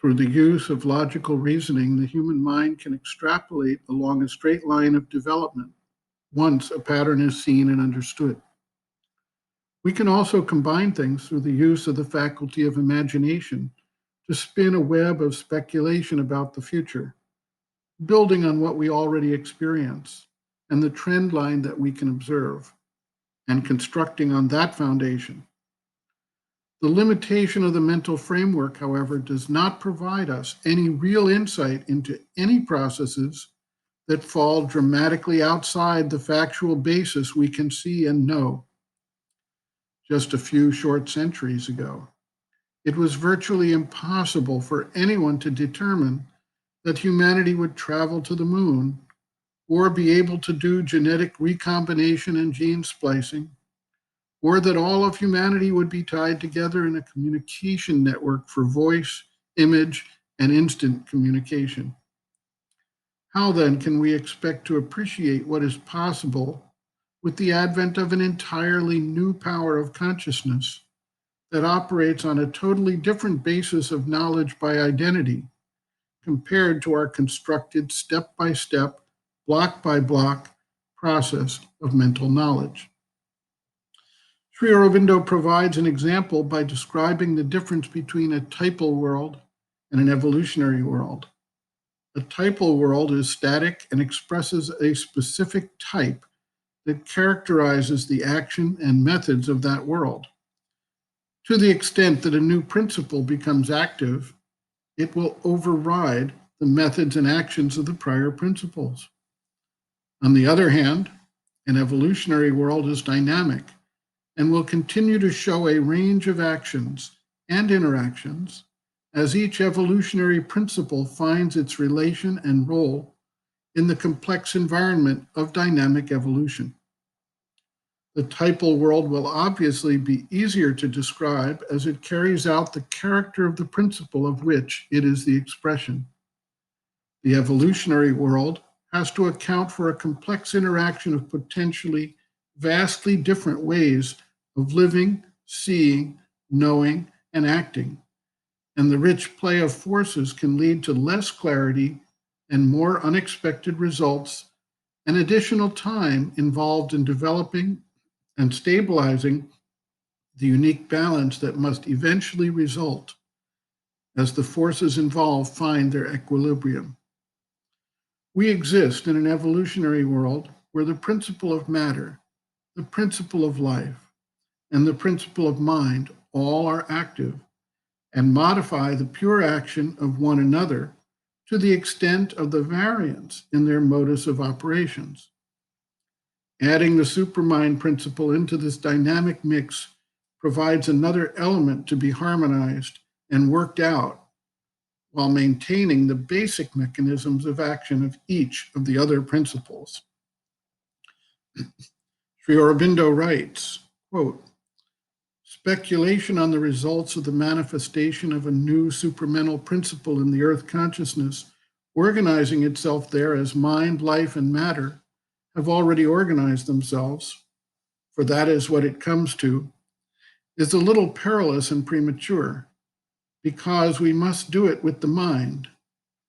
Through the use of logical reasoning, the human mind can extrapolate along a straight line of development once a pattern is seen and understood. We can also combine things through the use of the faculty of imagination to spin a web of speculation about the future, building on what we already experience and the trend line that we can observe, and constructing on that foundation. The limitation of the mental framework, however, does not provide us any real insight into any processes that fall dramatically outside the factual basis we can see and know. Just a few short centuries ago, it was virtually impossible for anyone to determine that humanity would travel to the moon or be able to do genetic recombination and gene splicing, or that all of humanity would be tied together in a communication network for voice, image, and instant communication. How then can we expect to appreciate what is possible with the advent of an entirely new power of consciousness that operates on a totally different basis of knowledge by identity compared to our constructed step-by-step, block-by-block process of mental knowledge? Sri Aurobindo provides an example by describing the difference between a typal world and an evolutionary world. A typal world is static and expresses a specific type that characterizes the action and methods of that world. To the extent that a new principle becomes active, it will override the methods and actions of the prior principles. On the other hand, an evolutionary world is dynamic and will continue to show a range of actions and interactions as each evolutionary principle finds its relation and role in the complex environment of dynamic evolution. The typal world will obviously be easier to describe as it carries out the character of the principle of which it is the expression. The evolutionary world has to account for a complex interaction of potentially vastly different ways of living, seeing, knowing, and acting. And the rich play of forces can lead to less clarity and more unexpected results, and additional time involved in developing and stabilizing the unique balance that must eventually result as the forces involved find their equilibrium. We exist in an evolutionary world where the principle of matter, the principle of life, and the principle of mind all are active and modify the pure action of one another to the extent of the variance in their modus of operations. Adding the supermind principle into this dynamic mix provides another element to be harmonized and worked out while maintaining the basic mechanisms of action of each of the other principles. Sri Aurobindo writes, quote, "Speculation on the results of the manifestation of a new supramental principle in the earth consciousness, organizing itself there as mind, life, and matter, have already organized themselves, for that is what it comes to, is a little perilous and premature, because we must do it with the mind,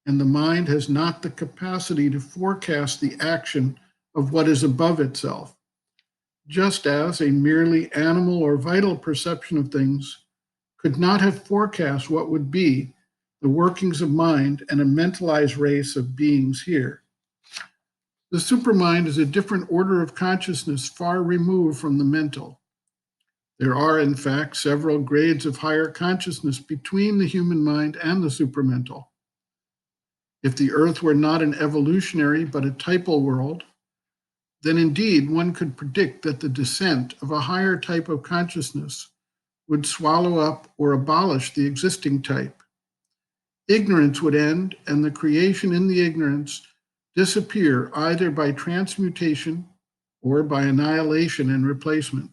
and the mind has not the capacity to forecast the action of what is above itself, just as a merely animal or vital perception of things could not have forecast what would be the workings of mind and a mentalized race of beings here. The supermind is a different order of consciousness far removed from the mental. There are, in fact, several grades of higher consciousness between the human mind and the supramental. If the earth were not an evolutionary but a typal world, then indeed one could predict that the descent of a higher type of consciousness would swallow up or abolish the existing type. Ignorance would end, and the creation in the ignorance disappear either by transmutation or by annihilation and replacement.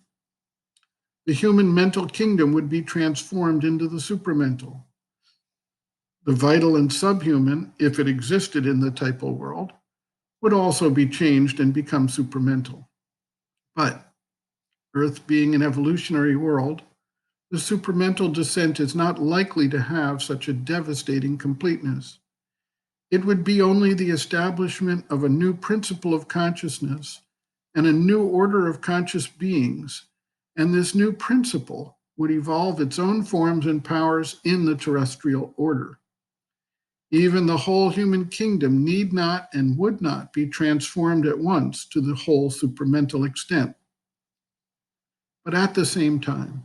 The human mental kingdom would be transformed into the supramental. The vital and subhuman, if it existed in the typal world, would also be changed and become supramental. But Earth being an evolutionary world, The supramental descent is not likely to have such a devastating completeness. It would be only the establishment of a new principle of consciousness and a new order of conscious beings, and this new principle would evolve its own forms and powers in the terrestrial order. Even the whole human kingdom need not and would not be transformed at once to the whole supramental extent. But at the same time,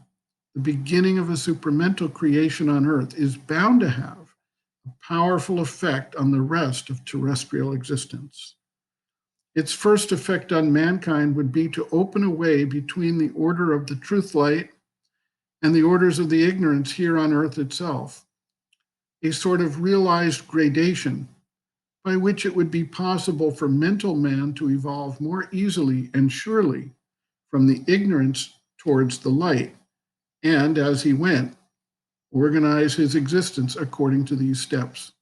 the beginning of a supramental creation on Earth is bound to have a powerful effect on the rest of terrestrial existence. Its first effect on mankind would be to open a way between the order of the truth light and the orders of the ignorance here on Earth itself, a sort of realized gradation by which it would be possible for mental man to evolve more easily and surely from the ignorance towards the light, and as he went, organize his existence according to these steps.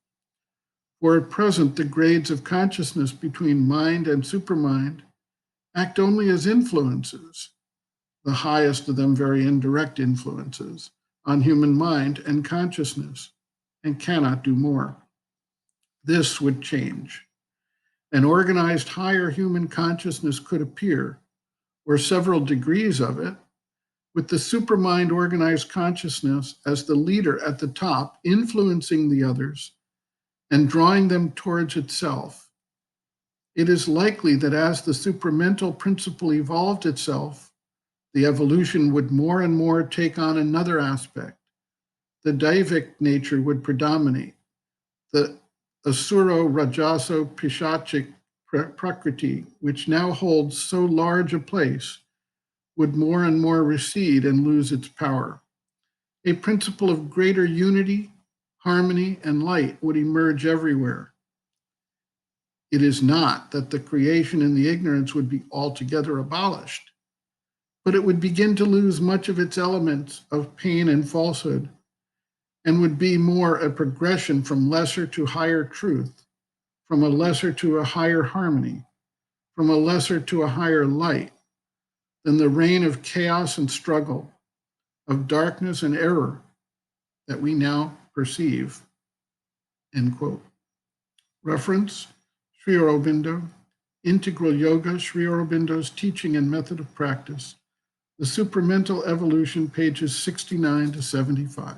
For at present, the grades of consciousness between mind and supermind act only as influences, the highest of them very indirect influences, on human mind and consciousness, and cannot do more. This would change. An organized higher human consciousness could appear, or several degrees of it, with the supermind organized consciousness as the leader at the top, influencing the others and drawing them towards itself. It is likely that as the supramental principle evolved itself, the evolution would more and more take on another aspect. The Daivic nature would predominate. The Asuro Rajaso Pishachic Prakriti, which now holds so large a place, would more and more recede and lose its power. A principle of greater unity, harmony, and light would emerge everywhere. It is not that the creation and the ignorance would be altogether abolished, but it would begin to lose much of its elements of pain and falsehood, and would be more a progression from lesser to higher truth, from a lesser to a higher harmony, from a lesser to a higher light, than the reign of chaos and struggle, of darkness and error that we now perceive. End quote. Reference, Sri Aurobindo, Integral Yoga, Sri Aurobindo's Teaching and Method of Practice, The Supramental Evolution, pages 69 to 75.